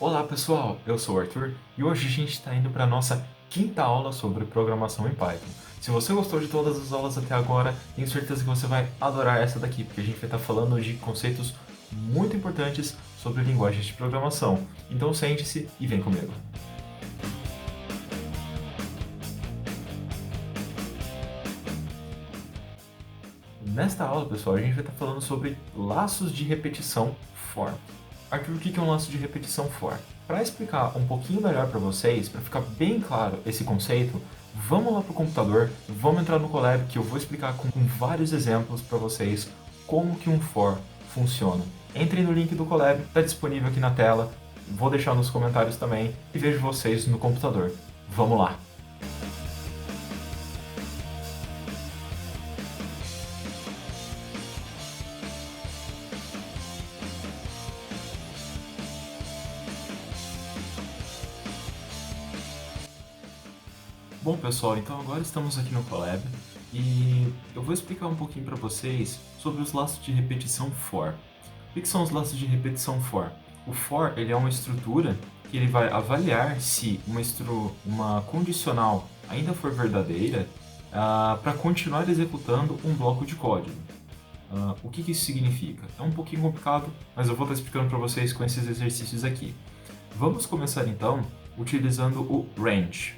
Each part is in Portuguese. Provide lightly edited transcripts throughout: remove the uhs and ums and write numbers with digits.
Olá pessoal, eu sou o Arthur e hoje a gente está indo para a nossa quinta aula sobre programação em Python. Se você gostou de todas as aulas até agora, tenho certeza que você vai adorar essa daqui, porque a gente vai estar falando de conceitos muito importantes sobre linguagens de programação. Então sente-se e vem comigo. Nesta aula, pessoal, a gente vai estar falando sobre laços de repetição for. Arthur, o que é um laço de repetição for? Para explicar um pouquinho melhor para vocês, para ficar bem claro esse conceito, vamos lá para o computador, vamos entrar no Colab que eu vou explicar com vários exemplos para vocês como que um for funciona. Entrem no link do Colab, está disponível aqui na tela, vou deixar nos comentários também e vejo vocês no computador. Vamos lá! Bom pessoal, então agora estamos aqui no Colab e eu vou explicar um pouquinho para vocês sobre os laços de repetição for. O que são os laços de repetição for? O for ele é uma estrutura que ele vai avaliar se uma condicional ainda for verdadeira para continuar executando um bloco de código. O que isso significa? É um pouquinho complicado, mas eu vou estar explicando para vocês com esses exercícios aqui. Vamos começar então utilizando o range.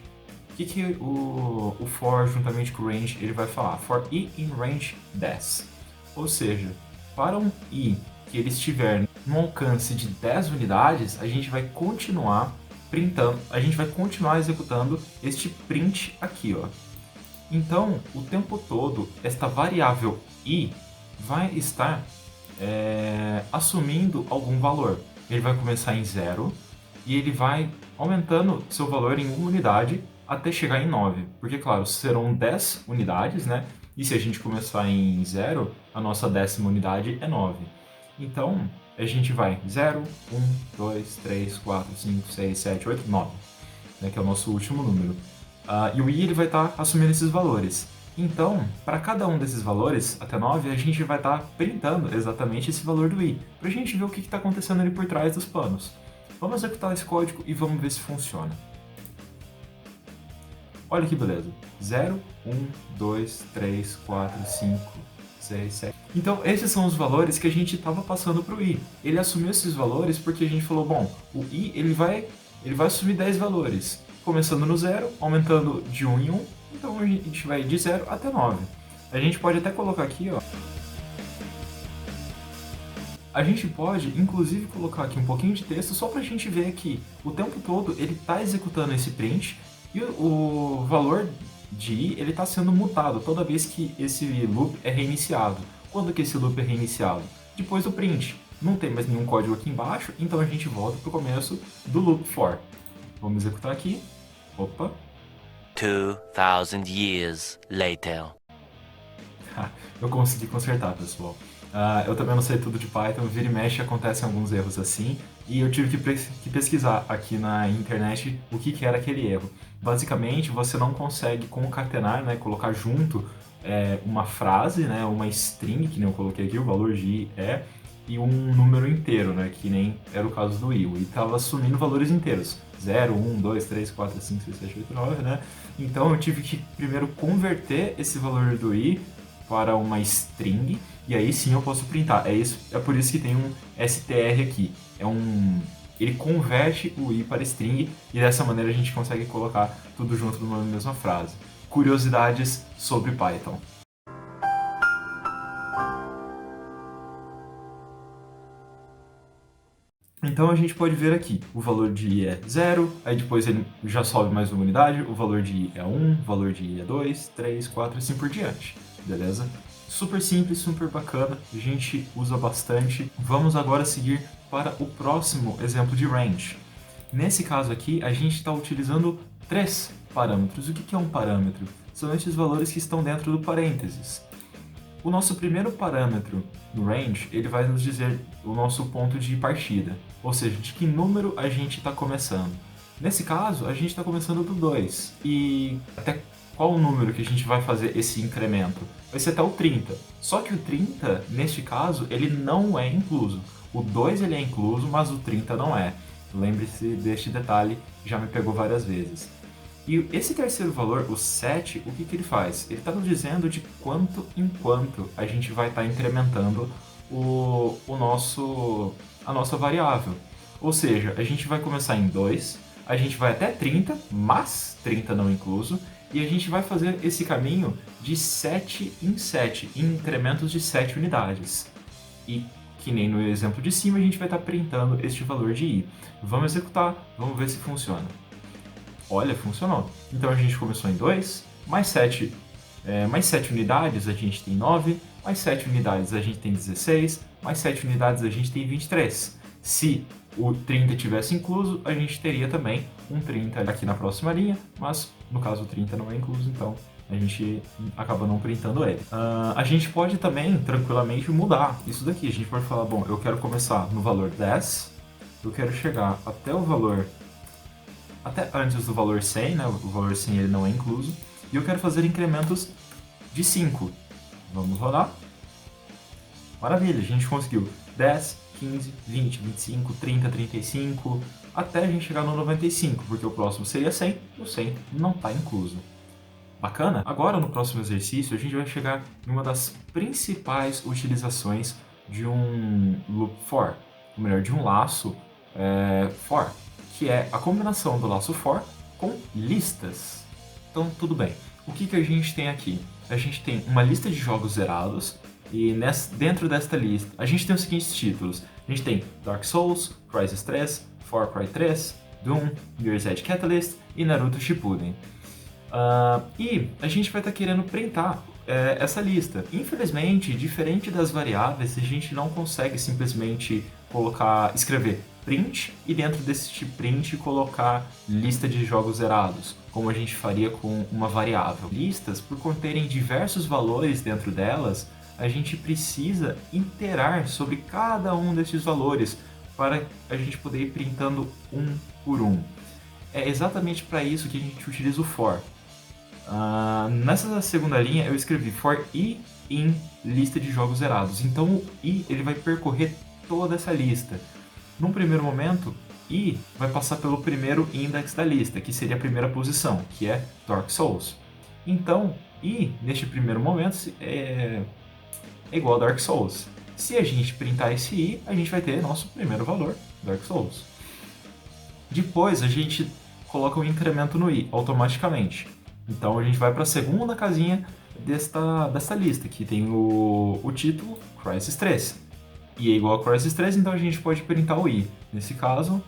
O que o for, juntamente com o range, ele vai falar? For i in range 10. Ou seja, para um i que ele estiver no alcance de 10 unidades, a gente vai continuar printando, a gente vai continuar executando este print aqui, ó. Então, o tempo todo, esta variável i vai estar assumindo algum valor. Ele vai começar em 0 e ele vai aumentando seu valor em 1 unidade até chegar em 9. Porque, claro, serão 10 unidades, né? E se a gente começar em 0, a nossa 10ª unidade é 9. Então, a gente vai 0, 1, 2, 3, 4, 5, 6, 7, 8, 9, né? Que é o nosso último número. E o i ele vai estar assumindo esses valores. Então, para cada um desses valores, até 9, a gente vai estar printando exatamente esse valor do i, para a gente ver o que está acontecendo ali por trás dos panos. Vamos executar esse código e vamos ver se funciona. Olha que beleza. 0, 1, 2, 3, 4, 5, 6, 7. Então, esses são os valores que a gente estava passando para o i. Ele assumiu esses valores porque a gente falou, bom, o i ele vai assumir 10 valores. Começando no 0, aumentando de 1 em 1. Então, a gente vai de 0 até 9. A gente pode até colocar aqui, ó. A gente pode, inclusive, colocar aqui um pouquinho de texto só para a gente ver que o tempo todo ele está executando esse print e o valor de i ele está sendo mutado toda vez que esse loop é reiniciado. Quando que esse loop é reiniciado? Depois do print. Não tem mais nenhum código aqui embaixo, então a gente volta para o começo do loop for. Vamos executar aqui. Opa. 2000 years later. Eu consegui consertar, pessoal. Eu também não sei tudo de Python, vira e mexe acontecem alguns erros assim, e eu tive que pesquisar aqui na internet o que era aquele erro. Basicamente, você não consegue concatenar, né, colocar junto uma frase, né, uma string, que nem eu coloquei aqui, o valor de i é, e um número inteiro, né, que nem era o caso do i. O i estava assumindo valores inteiros. 0, 1, 2, 3, 4, 5, 6, 7, 8, 9, né? Então eu tive que primeiro converter esse valor do i para uma string, e aí sim eu posso printar. É por isso que tem um str aqui. Ele converte o i para string, e dessa maneira a gente consegue colocar tudo junto numa mesma frase. Curiosidades sobre Python. Então a gente pode ver aqui, o valor de i é 0, aí depois ele já sobe mais uma unidade, o valor de i é 1, o valor de i é 2, 3, 4 e assim por diante, beleza? Super simples, super bacana, a gente usa bastante. Vamos agora seguir para o próximo exemplo de range. Nesse caso aqui, a gente está utilizando 3 parâmetros. O que é um parâmetro? São esses valores que estão dentro do parênteses. O nosso primeiro parâmetro no range, ele vai nos dizer o nosso ponto de partida, ou seja, de que número a gente está começando. Nesse caso, a gente está começando do 2, e até qual o número que a gente vai fazer esse incremento? Vai ser até o 30. Só que o 30, neste caso, ele não é incluso. O 2 ele é incluso, mas o 30 não é. Lembre-se deste detalhe, já me pegou várias vezes. E esse terceiro valor, o 7, o que ele faz? Ele está nos dizendo de quanto em quanto a gente vai estar incrementando a nossa variável. Ou seja, a gente vai começar em 2, a gente vai até 30, mas 30 não incluso, e a gente vai fazer esse caminho de 7 em 7, em incrementos de 7 unidades. E que nem no exemplo de cima, a gente vai estar printando este valor de i. Vamos executar, vamos ver se funciona. Olha, funcionou. Então a gente começou em 2, mais 7 unidades a gente tem 9, mais 7 unidades a gente tem 16, mais 7 unidades a gente tem 23. Se o 30 tivesse incluso, a gente teria também um 30 aqui na próxima linha, mas no caso o 30 não é incluso, então a gente acaba não printando ele. A gente pode também tranquilamente mudar isso daqui. A gente pode falar, bom, eu quero começar no valor 10, eu quero chegar até o valor até antes do valor 100, né? O valor 100 ele não é incluso. E eu quero fazer incrementos de 5. Vamos rodar. Maravilha, a gente conseguiu 10, 15, 20, 25, 30, 35, até a gente chegar no 95, porque o próximo seria 100 e o 100 não está incluso. Bacana? Agora, no próximo exercício, a gente vai chegar em uma das principais utilizações de um loop for, ou melhor, de um laço for, que é a combinação do laço for com listas. Então, tudo bem. O que a gente tem aqui? A gente tem uma lista de jogos zerados, e dentro desta lista a gente tem os seguintes títulos. A gente tem Dark Souls, Crysis 3, Far Cry 3, Doom, Mirror's Edge Catalyst e Naruto Shippuden. E a gente vai estar querendo printar essa lista. Infelizmente, diferente das variáveis, a gente não consegue simplesmente escrever print e dentro desse print colocar lista de jogos zerados, como a gente faria com uma variável. Listas, por conterem diversos valores dentro delas, a gente precisa iterar sobre cada um desses valores para a gente poder ir printando um por um. É exatamente para isso que a gente utiliza o for. Nessa segunda linha eu escrevi for i em lista de jogos zerados. Então o i ele vai percorrer toda essa lista. Num primeiro momento, i vai passar pelo primeiro index da lista, que seria a primeira posição, que é Dark Souls. Então, i neste primeiro momento é igual a Dark Souls. Se a gente printar esse i, a gente vai ter nosso primeiro valor, Dark Souls. Depois a gente coloca um incremento no i automaticamente. Então a gente vai para a segunda casinha desta lista, que tem o título Crysis 3. I é igual a Crysis 3, então a gente pode printar o i. Nesse caso,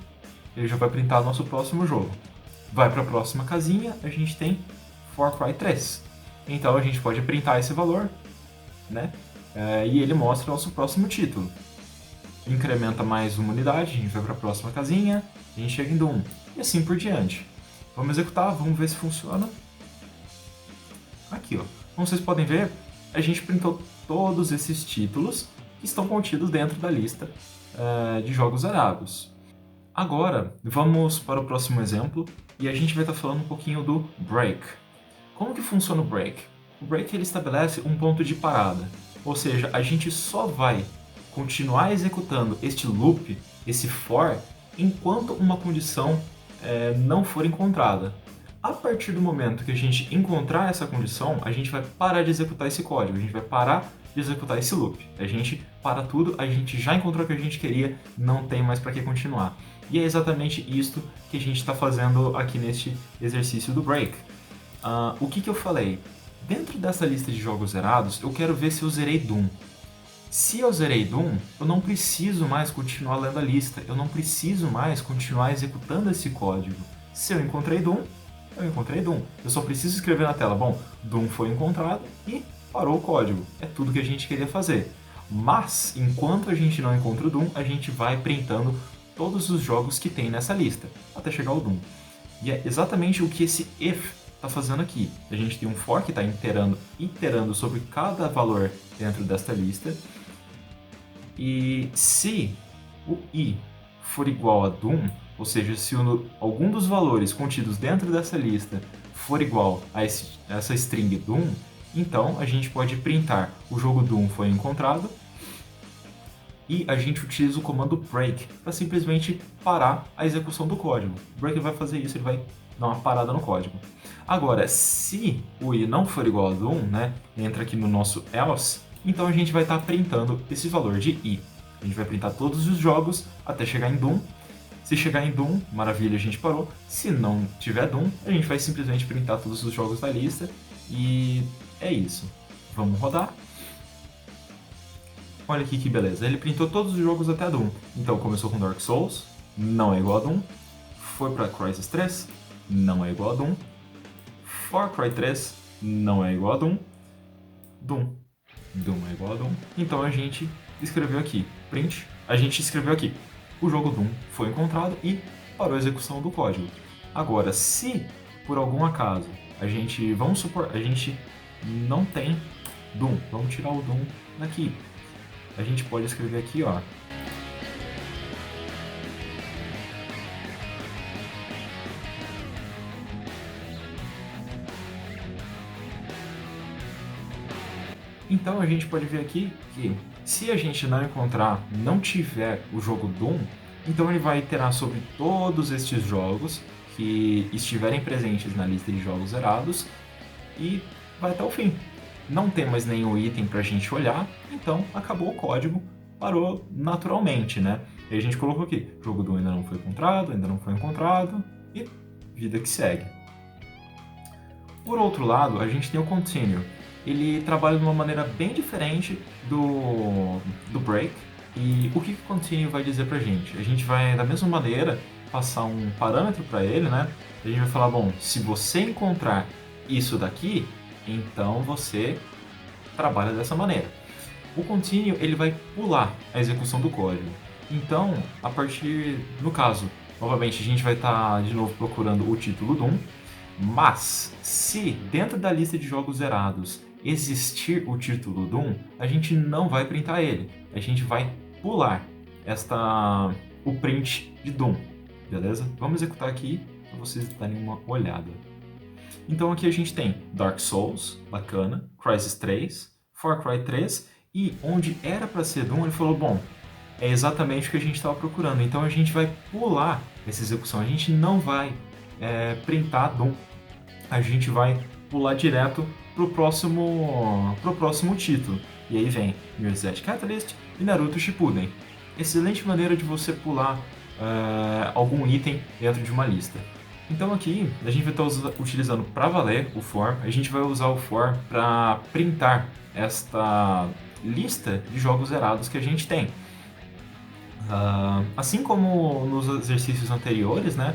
ele já vai printar nosso próximo jogo. Vai para a próxima casinha, a gente tem Far Cry 3. Então a gente pode printar esse valor, né? E ele mostra o nosso próximo título. Incrementa mais uma unidade, a gente vai para a próxima casinha, a gente chega em Doom. E assim por diante. Vamos executar, vamos ver se funciona. Aqui, ó. Como vocês podem ver, a gente printou todos esses títulos que estão contidos dentro da lista de jogos zerados. Agora, vamos para o próximo exemplo e a gente vai estar falando um pouquinho do break. Como que funciona o break? O break ele estabelece um ponto de parada, ou seja, a gente só vai continuar executando este loop, esse for, enquanto uma condição não for encontrada. A partir do momento que a gente encontrar essa condição, a gente vai parar de executar esse código, a gente vai parar de executar esse loop. A gente para tudo, a gente já encontrou o que a gente queria, não tem mais para que continuar. E é exatamente isto que a gente está fazendo aqui neste exercício do break. O que eu falei? Dentro dessa lista de jogos zerados, eu quero ver se eu zerei Doom. Se eu zerei Doom, eu não preciso mais continuar lendo a lista, eu não preciso mais continuar executando esse código. Se eu encontrei Doom, eu encontrei Doom. Eu só preciso escrever na tela, bom, Doom foi encontrado e parou o código. É tudo que a gente queria fazer. Mas, enquanto a gente não encontra o Doom, a gente vai printando todos os jogos que tem nessa lista, até chegar ao Doom. E é exatamente o que esse if está fazendo aqui. A gente tem um for que está iterando sobre cada valor dentro desta lista. E se o i for igual a Doom, ou seja, se algum dos valores contidos dentro dessa lista for igual a essa string Doom, então a gente pode printar o jogo Doom foi encontrado e a gente utiliza o comando break para simplesmente parar a execução do código. O break vai fazer isso, ele vai dar uma parada no código. Agora, se o i não for igual a do 1, né, entra aqui no nosso else, então a gente vai estar printando esse valor de i. A gente vai printar todos os jogos até chegar em Doom. Se chegar em Doom, maravilha, a gente parou. Se não tiver Doom, a gente vai simplesmente printar todos os jogos da lista. E é isso. Vamos rodar. Olha aqui que beleza. Ele printou todos os jogos até Doom. Então começou com Dark Souls, não é igual a Doom. Foi para Crysis 3, não é igual a Doom. Far Cry 3, não é igual a Doom. Doom é igual a Doom. Então a gente escreveu aqui, print, a gente escreveu aqui, o jogo Doom foi encontrado e parou a execução do código. Agora, se por algum acaso a gente, vamos supor, a gente não tem Doom, vamos tirar o Doom daqui. A gente pode escrever aqui, ó. Então a gente pode ver aqui que se a gente não encontrar, não tiver o jogo Doom, então ele vai iterar sobre todos estes jogos que estiverem presentes na lista de jogos zerados e vai até o fim. Não tem mais nenhum item para a gente olhar, então acabou o código, parou naturalmente, né? E a gente colocou aqui, jogo Doom ainda não foi encontrado e vida que segue. Por outro lado, a gente tem o Continue. Ele trabalha de uma maneira bem diferente do break. E o que o continue vai dizer pra gente? A gente vai, da mesma maneira, passar um parâmetro para ele, né? A gente vai falar, bom, se você encontrar isso daqui, então você trabalha dessa maneira. O continue, ele vai pular a execução do código. Então, a partir, no caso, novamente, a gente vai estar de novo procurando o título Doom, mas se dentro da lista de jogos zerados existir o título Doom, a gente não vai printar ele. A gente vai pular o print de Doom, beleza? Vamos executar aqui para vocês darem uma olhada. Então aqui a gente tem Dark Souls, bacana, Crysis 3, Far Cry 3 e onde era para ser Doom, ele falou, bom, é exatamente o que a gente estava procurando. Então a gente vai pular essa execução, a gente não vai printar Doom. A gente vai pular direto pro próximo título. E aí vem Mirror's Edge Catalyst e Naruto Shippuden. Excelente maneira de você pular algum item dentro de uma lista. Então aqui a gente vai estar utilizando para valer o for. A gente vai usar o for para printar esta lista de jogos zerados que a gente tem. Assim como nos exercícios anteriores, né?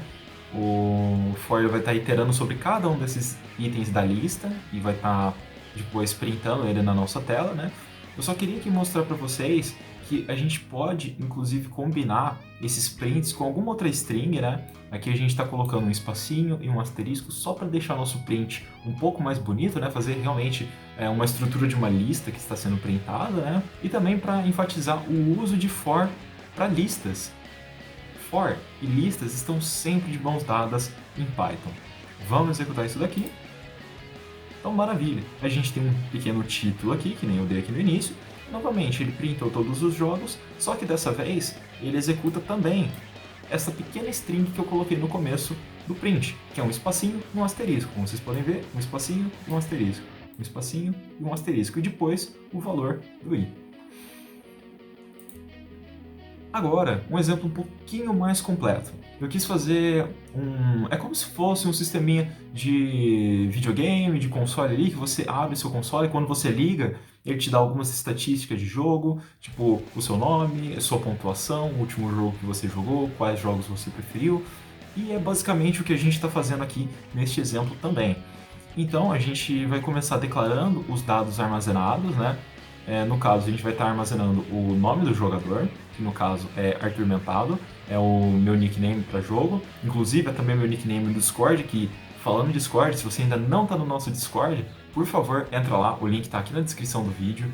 O for vai estar iterando sobre cada um desses itens da lista e vai estar depois printando ele na nossa tela, né? Eu só queria aqui mostrar para vocês que a gente pode, inclusive, combinar esses prints com alguma outra string, né? Aqui a gente está colocando um espacinho e um asterisco só para deixar nosso print um pouco mais bonito, né? Fazer realmente uma estrutura de uma lista que está sendo printada, né? E também para enfatizar o uso de for para listas. For e listas estão sempre de mãos dadas em Python. Vamos executar isso daqui. Então, maravilha. A gente tem um pequeno título aqui, que nem eu dei aqui no início. Novamente, ele printou todos os jogos, só que dessa vez ele executa também essa pequena string que eu coloquei no começo do print, que é um espacinho e um asterisco. Como vocês podem ver, um espacinho e um asterisco. Um espacinho e um asterisco. E depois o valor do i. Agora, um exemplo um pouquinho mais completo. Eu quis fazer é como se fosse um sisteminha de videogame, de console ali, que você abre seu console e quando você liga, ele te dá algumas estatísticas de jogo, tipo o seu nome, a sua pontuação, o último jogo que você jogou, quais jogos você preferiu. E é basicamente o que a gente está fazendo aqui neste exemplo também. Então, a gente vai começar declarando os dados armazenados, né? No caso, a gente vai estar armazenando o nome do jogador, que no caso é Arthur Mentado, é o meu nickname para jogo. Inclusive, é também meu nickname no Discord, que, falando em Discord, se você ainda não está no nosso Discord, por favor, entra lá, o link está aqui na descrição do vídeo.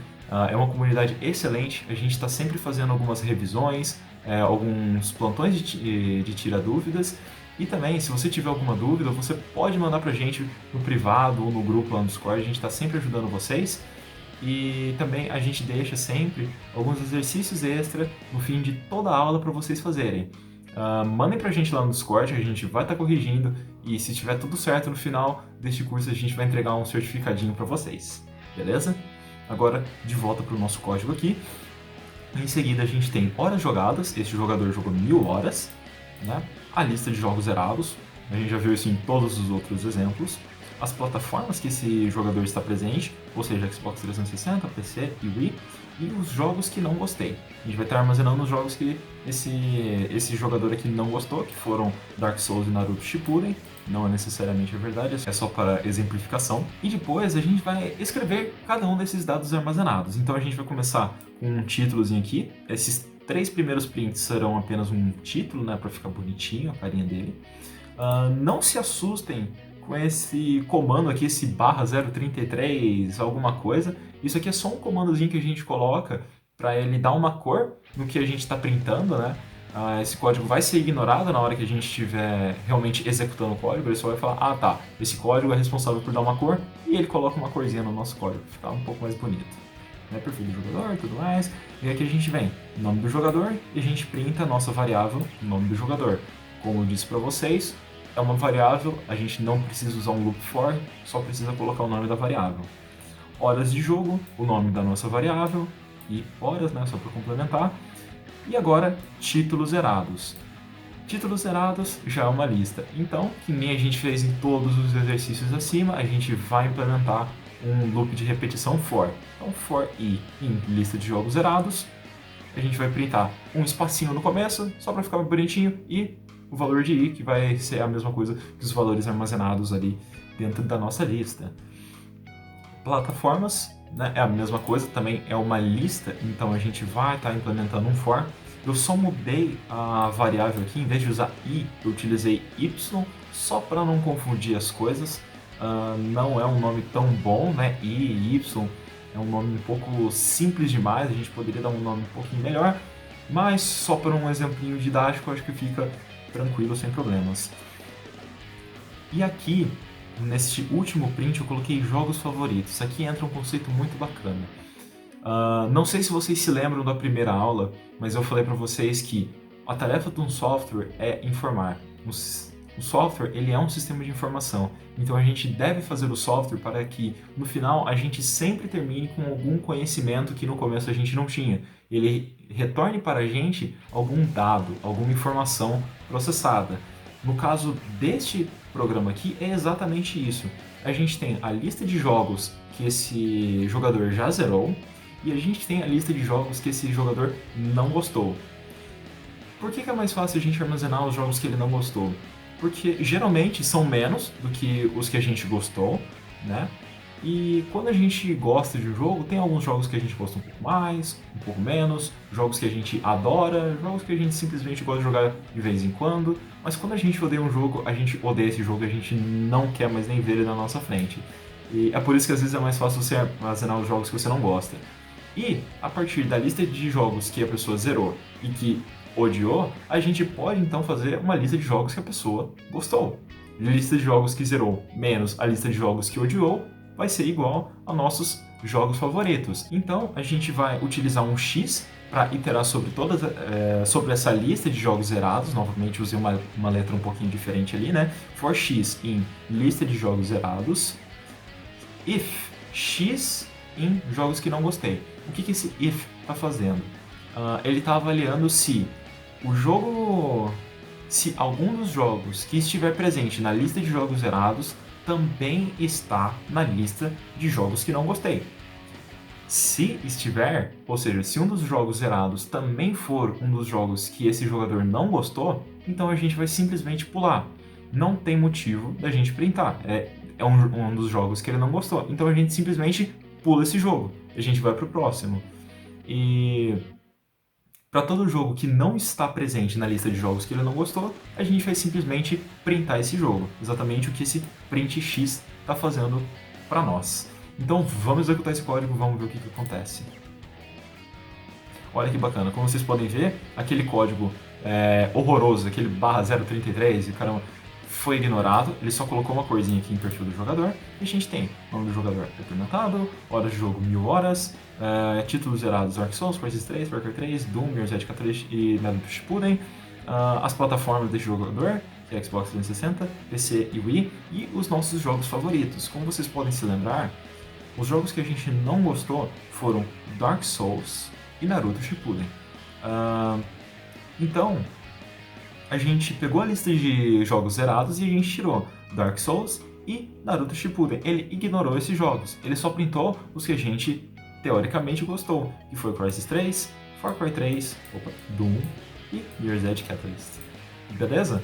É uma comunidade excelente, a gente está sempre fazendo algumas revisões, alguns plantões de tira dúvidas. E também, se você tiver alguma dúvida, você pode mandar pra gente no privado ou no grupo lá no Discord, a gente está sempre ajudando vocês. E também a gente deixa sempre alguns exercícios extra no fim de toda a aula para vocês fazerem. Mandem pra gente lá no Discord, a gente vai estar corrigindo, e se tiver tudo certo no final deste curso, a gente vai entregar um certificadinho para vocês, beleza? Agora, de volta para o nosso código aqui. Em seguida, a gente tem horas jogadas, este jogador jogou 1000 horas, né? A lista de jogos zerados, a gente já viu isso em todos os outros exemplos. As plataformas que esse jogador está presente, ou seja, Xbox 360, PC e Wii, e os jogos que não gostei. A gente vai estar armazenando os jogos que esse jogador aqui não gostou, que foram Dark Souls e Naruto Shippuden. Não é necessariamente a verdade, é só para exemplificação. E depois a gente vai escrever cada um desses dados armazenados. Então a gente vai começar com um títulozinho aqui. Esses 3 primeiros prints serão apenas um título, né, para ficar bonitinho a carinha dele. Não se assustem com esse comando aqui, esse barra 033 alguma coisa. Isso aqui é só um comandozinho que a gente coloca para ele dar uma cor no que a gente está printando, né? Esse código vai ser ignorado na hora que a gente estiver realmente executando o código. Ele só vai falar, ah tá, esse código é responsável por dar uma cor, e ele coloca uma corzinha no nosso código, para ficar um pouco mais bonito. Né? Perfil do jogador e tudo mais. E aqui a gente vem nome do jogador e a gente printa a nossa variável nome do jogador. Como eu disse para vocês, é uma variável, a gente não precisa usar um loop for, só precisa colocar o nome da variável. Horas de jogo, o nome da nossa variável, e horas, né, só para complementar. E agora, títulos zerados. Títulos zerados já é uma lista. Então, que nem a gente fez em todos os exercícios acima, a gente vai implementar um loop de repetição for. Então, for i em lista de jogos zerados, a gente vai printar um espacinho no começo, só para ficar bonitinho, e o valor de i, que vai ser a mesma coisa que os valores armazenados ali dentro da nossa lista. Plataformas, né, é a mesma coisa, também é uma lista, então a gente vai estar implementando um for. Eu só mudei a variável aqui, em vez de usar i, eu utilizei y, só para não confundir as coisas. Não é um nome tão bom, né? I e y é um nome um pouco simples demais, a gente poderia dar um nome um pouquinho melhor, mas só para um exemplinho didático, acho que fica tranquilo, sem problemas. E aqui, neste último print, eu coloquei jogos favoritos. Aqui entra um conceito muito bacana. Não sei se vocês se lembram da primeira aula, mas eu falei para vocês que a tarefa de um software é informar. O software, ele é um sistema de informação, então a gente deve fazer o software para que no final a gente sempre termine com algum conhecimento que no começo a gente não tinha. Ele retorne para a gente algum dado, alguma informação processada. No caso deste programa aqui é exatamente isso. A gente tem a lista de jogos que esse jogador já zerou e a gente tem a lista de jogos que esse jogador não gostou. Por que é mais fácil a gente armazenar os jogos que ele não gostou? Porque geralmente são menos do que os que a gente gostou, né? E quando a gente gosta de um jogo, tem alguns jogos que a gente gosta um pouco mais, um pouco menos, jogos que a gente adora, jogos que a gente simplesmente gosta de jogar de vez em quando, mas quando a gente odeia um jogo, a gente odeia esse jogo e a gente não quer mais nem ver ele na nossa frente. E é por isso que às vezes é mais fácil você armazenar os jogos que você não gosta. E a partir da lista de jogos que a pessoa zerou e que odiou, a gente pode então fazer uma lista de jogos que a pessoa gostou. Lista de jogos que zerou menos a lista de jogos que odiou vai ser igual a nossos jogos favoritos. Então a gente vai utilizar um X para iterar sobre sobre essa lista de jogos zerados. Novamente usei uma letra um pouquinho diferente ali, né? For X em lista de jogos zerados. If X em jogos que não gostei. O que esse if está fazendo? Ele está avaliando se algum dos jogos que estiver presente na lista de jogos zerados também está na lista de jogos que não gostei. Se estiver, ou seja, se um dos jogos zerados também for um dos jogos que esse jogador não gostou, então a gente vai simplesmente pular. Não tem motivo da gente printar. É um dos jogos que ele não gostou. Então a gente simplesmente pula esse jogo. A gente vai para o próximo. E para todo jogo que não está presente na lista de jogos que ele não gostou, a gente vai simplesmente printar esse jogo. Exatamente o que esse print X está fazendo para nós. Então vamos executar esse código, vamos ver o que acontece. Olha que bacana, como vocês podem ver, aquele código horroroso, aquele barra 033, e caramba, foi ignorado, ele só colocou uma corzinha aqui em perfil do jogador, e a gente tem nome do jogador documentado, horas de jogo 1000 horas, títulos zerados Dark Souls, Crysis 3, Far Cry 3, Doom, Mirror's Edge Catalyst e Naruto Shippuden, as plataformas desse jogador, que é Xbox 360, PC e Wii, e os nossos jogos favoritos. Como vocês podem se lembrar, os jogos que a gente não gostou foram Dark Souls e Naruto Shippuden. Então, a gente pegou a lista de jogos zerados e a gente tirou Dark Souls e Naruto Shippuden. Ele ignorou esses jogos, ele só printou os que a gente teoricamente gostou, que foi Crysis 3, Far Cry 3, Doom e Mirror's Edge Catalyst. Beleza?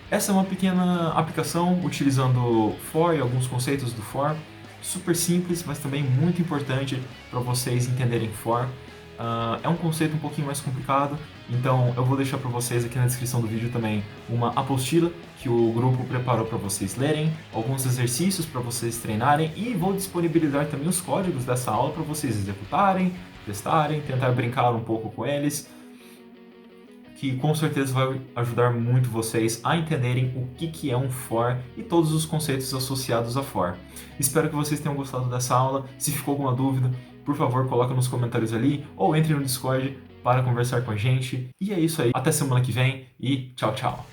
Essa é uma pequena aplicação utilizando For e alguns conceitos do For. Super simples, mas também muito importante para vocês entenderem For. É um conceito um pouquinho mais complicado, então eu vou deixar para vocês aqui na descrição do vídeo também uma apostila que o grupo preparou para vocês lerem, alguns exercícios para vocês treinarem e vou disponibilizar também os códigos dessa aula para vocês executarem, testarem, tentar brincar um pouco com eles, que com certeza vai ajudar muito vocês a entenderem o que é um For e todos os conceitos associados a For. Espero que vocês tenham gostado dessa aula. Se ficou alguma dúvida, por favor, coloca nos comentários ali ou entre no Discord para conversar com a gente. E é isso aí. Até semana que vem e tchau, tchau.